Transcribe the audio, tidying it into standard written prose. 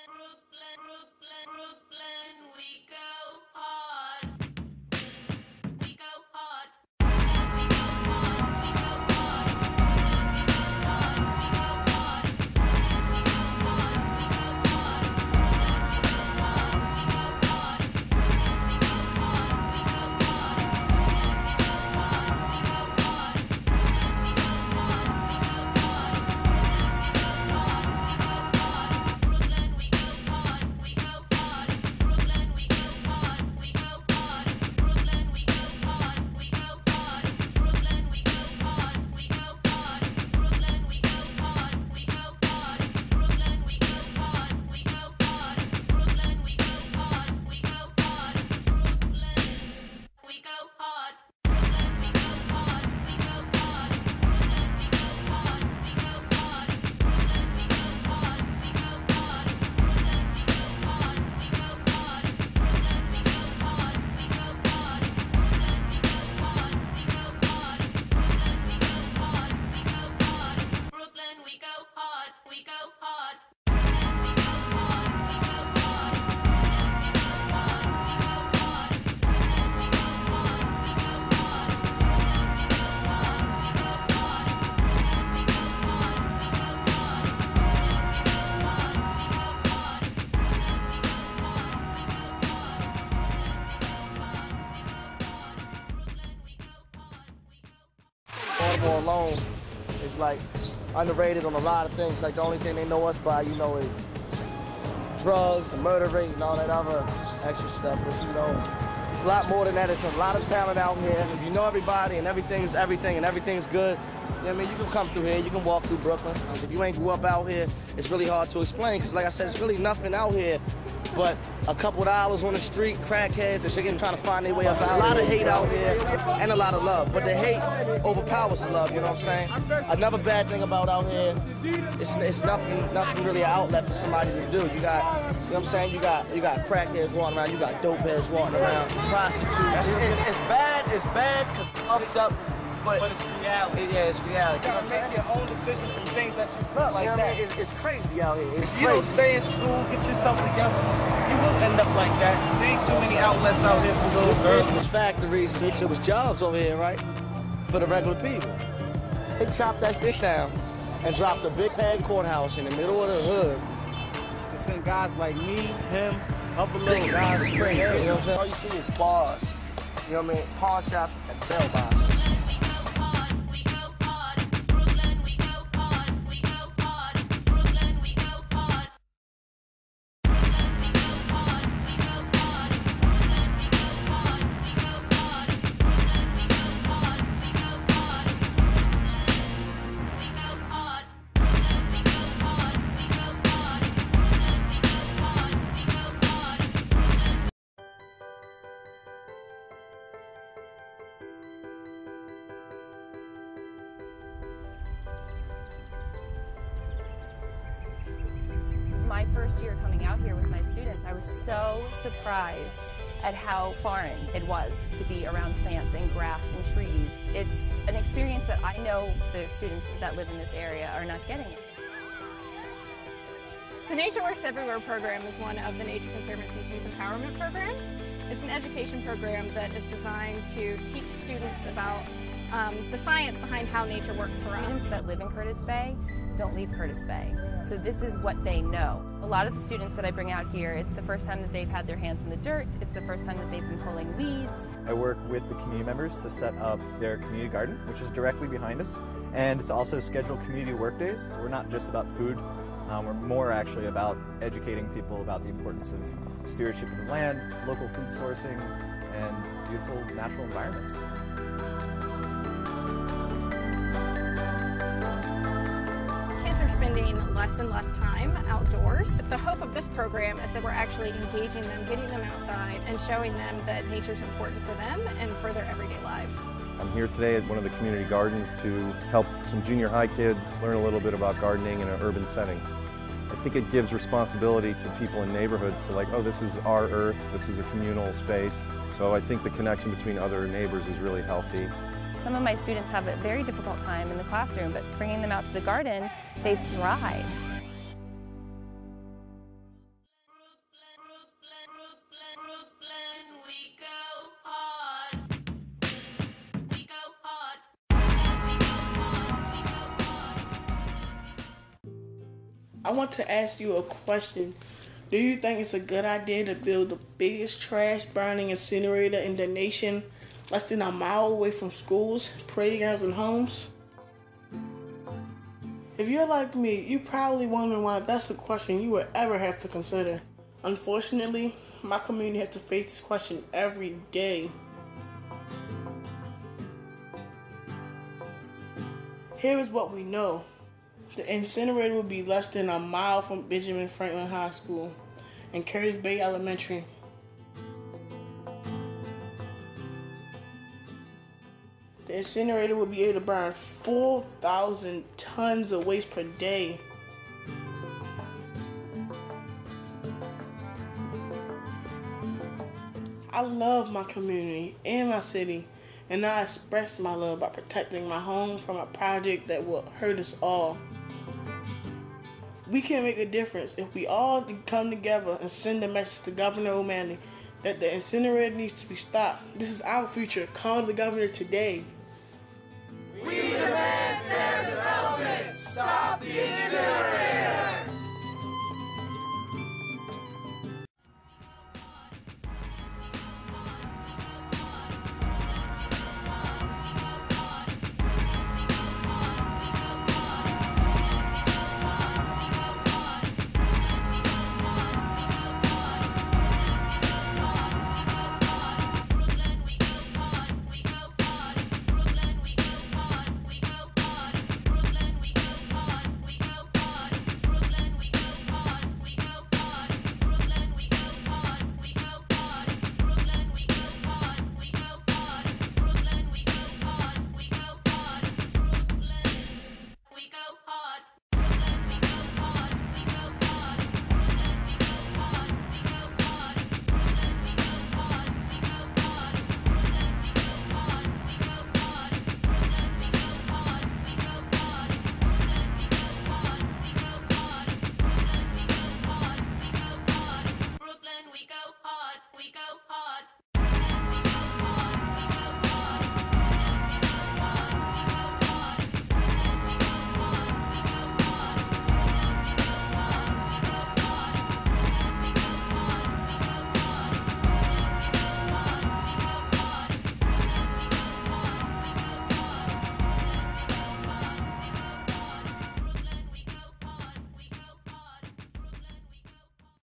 Brooklyn, we go hard. We go hard. Baltimore alone is like underrated on a lot of things. Like the only thing they know us by, you know, is drugs, the murder rate, and all that other extra stuff. But you know, it's a lot more than that. It's a lot of talent out here. If you know everybody and everything's everything and everything's good, you know what I mean, you can come through here. You can walk through Brooklyn. If you ain't grew up out here, it's really hard to explain. Cause like I said, it's really nothing out here but a couple dollars on the street, crackheads, and shit trying to find their way up. There's a lot of hate out here and a lot of love, but the hate overpowers the love, you know what I'm saying? Another bad thing about out here, it's nothing really an outlet for somebody to do. You got, you know what I'm saying? You got crackheads walking around, you got dope heads walking around, prostitutes. It's bad because it comes up. But it's reality. Yeah, it's reality. You gotta make your own decisions from things that you saw like you know that. I mean? It's crazy out here. It's if you don't stay in school, get yourself together, you will end up like that. There ain't too many outlets out here for those girls. There's factories, there was jobs over here, right? For the regular people. They chopped that bitch down and dropped a big head courthouse in the middle of the hood. To send guys like me, him, other little guys. It's crazy, you know what I'm saying? All you see is bars. You know what I mean? Pawn shops and bell bars. My first year coming out here with my students, I was so surprised at how foreign it was to be around plants and grass and trees. It's an experience that I know the students that live in this area are not getting it. The Nature Works Everywhere program is one of the Nature Conservancy's youth empowerment programs. It's an education program that is designed to teach students about the science behind how nature works for us. Students that live in Curtis Bay don't leave Curtis Bay, so this is what they know. A lot of the students that I bring out here, it's the first time that they've had their hands in the dirt, it's the first time that they've been pulling weeds. I work with the community members to set up their community garden, which is directly behind us, and it's also scheduled community work days. We're not just about food, we're more actually about educating people about the importance of stewardship of the land, local food sourcing, and beautiful natural environments. Spending less and less time outdoors. The hope of this program is that we're actually engaging them, getting them outside, and showing them that nature's important for them and for their everyday lives. I'm here today at one of the community gardens to help some junior high kids learn a little bit about gardening in an urban setting. I think it gives responsibility to people in neighborhoods to like, oh, this is our earth, this is a communal space. So I think the connection between other neighbors is really healthy. Some of my students have a very difficult time in the classroom, but bringing them out to the garden, they thrive. I want to ask you a question. Do you think it's a good idea to build the biggest trash burning incinerator in the nation less than a mile away from schools, playgrounds, and homes? If you're like me, you're probably wondering why that's a question you would ever have to consider. Unfortunately, my community has to face this question every day. Here is what we know. The incinerator will be less than a mile from Benjamin Franklin High School and Curtis Bay Elementary. The incinerator will be able to burn 4,000 tons of waste per day. I love my community and my city, and I express my love by protecting my home from a project that will hurt us all. We can make a difference if we all come together and send a message to Governor O'Malley that the incinerator needs to be stopped. This is our future. Call the governor today.